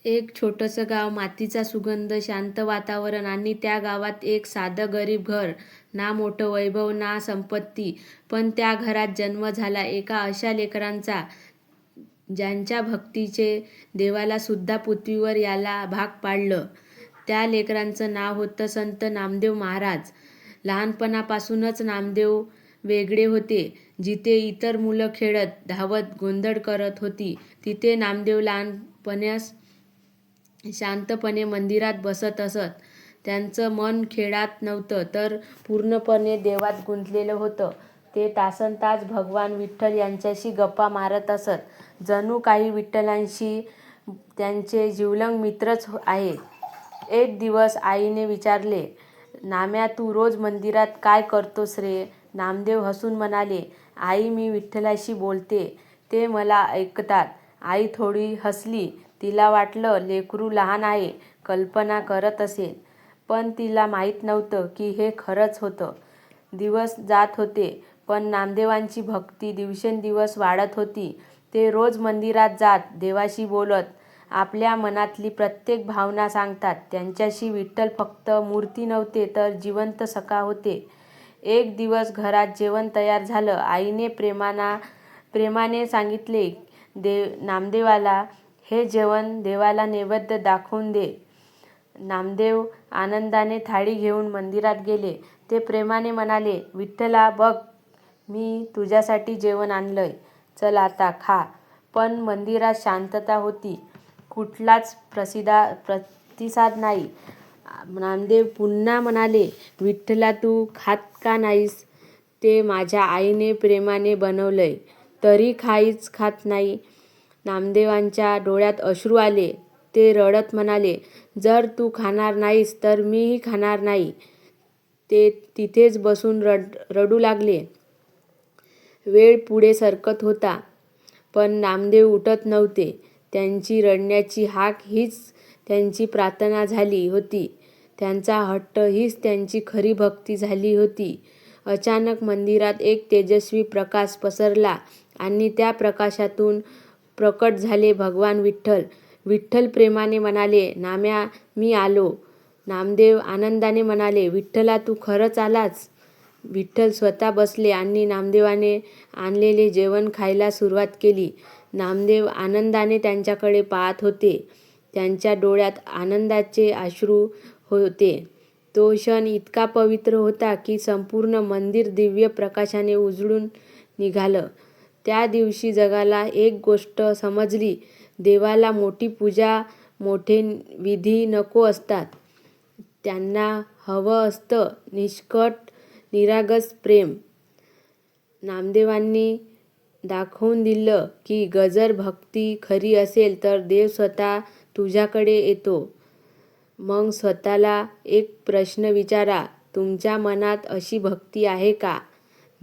एक छोटंसं गाव, मातीचा सुगंध, शांत वातावरण आणि त्या गावात एक साधं गरीब घर. ना मोठं वैभव ना संपत्ती, पण त्या घरात जन्म झाला एका अशा लेकरांचा ज्यांच्या भक्तीचे देवाला सुद्धा पृथ्वीवर यायला भाग पाडलं. त्या लेकराचं नाव होतं संत नामदेव महाराज. लहानपणापासूनच नामदेव वेगळे होते. जिथे इतर मुलं खेळत, धावत, गोंधळ करत होती, तिथे नामदेव लहानपणीच शांतपणे मंदिरात बसत असत. त्यांचं मन खेळात नव्हतं, तर पूर्णपणे देवात गुंतलेलं होतं. ते तासनतास भगवान विठ्ठल यांच्याशी गप्पा मारत असत. जणू काही विठ्ठलाशी त्यांचे जिवलग मित्रच आहे. एक दिवस आईने विचारले, "नाम्या, तू रोज मंदिरात काय करतोस रे?" नामदेव हसून म्हणाले, "आई, मी विठ्ठलाशी बोलते. ते मला ऐकतात." आई थोडी हसली. तिला वाटलं लेकरू लहान आहे, कल्पना करत असेल. पण तिला माहीत नव्हतं की हे खरंच होतं. दिवस जात होते, पण नामदेवांची भक्ती दिवसेंदिवस वाढत होती. ते रोज मंदिरात जात, देवाशी बोलत, आपल्या मनातली प्रत्येक भावना सांगतात. त्यांच्याशी विठ्ठल फक्त मूर्ती नव्हते, तर जिवंत सखा होते. एक दिवस घरात जेवण तयार झालं. आईने प्रेमाने सांगितले, नामदेवाला हे जेवण देवाला नैवेद्य दाखवून दे." नामदेव आनंदाने थाळी घेऊन मंदिरात गेले. ते प्रेमाने म्हणाले, "विठ्ठला, बघ, मी तुझ्यासाठी जेवण आणलंय. चल आता खा." पण मंदिरात शांतता होती. कुठलाच प्रतिसाद नाही. नामदेव पुन्हा म्हणाले, "विठ्ठला, तू खात का नाहीस? ते माझ्या आईने प्रेमाने बनवलंय, तरी काहीच खात नाही." नामदेवांच्या डोळ्यात अश्रू आले. ते रडत म्हणाले, "जर तू खाणार नाहीस, तर मीही खाणार नाही." ते तिथेच बसून रडू लागले. वेळ पुढे सरकत होता, पण नामदेव उठत नव्हते. त्यांची रडण्याची हाक हीच त्यांची प्रार्थना झाली होती. त्यांचा हट्ट हीच त्यांची खरी भक्ती झाली होती. अचानक मंदिरात एक तेजस्वी प्रकाश पसरला आणि त्या प्रकाशातून प्रकट झाले भगवान विठ्ठल. विठ्ठल प्रेमाने म्हणाले, "नाम्या, मी आलो." नामदेव आनंदाने म्हणाले, "विठ्ठला, तू खरंच आलास." विठ्ठल स्वतः बसले आणि नामदेवाने आणलेले जेवण खायला सुरुवात केली. नामदेव आनंदाने त्यांच्याकडे पाहत होते. त्यांच्या डोळ्यात आनंदाचे अश्रू होते. तो क्षण इतका पवित्र होता की संपूर्ण मंदिर दिव्य प्रकाशाने उजळून निघालं. त्या दिवशी जगाला एक गोष्ट समजली, देवाला मोठी पूजा, मोठे विधी नको असतात. त्यांना हवं असतं निष्कपट, निरागस प्रेम. नामदेवांनी दाखवून दिलं की जर भक्ती खरी असेल तर देव स्वतः तुझ्याकडे येतो. मग स्वतःला एक प्रश्न विचारा, तुमच्या मनात अशी भक्ती आहे का?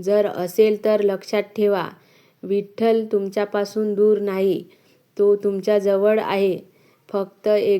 जर असेल तर लक्षात ठेवा, विठ्ठल तुमच्यापासून दूर नाही, तो तुमच्या जवळ आहे. फक्त एक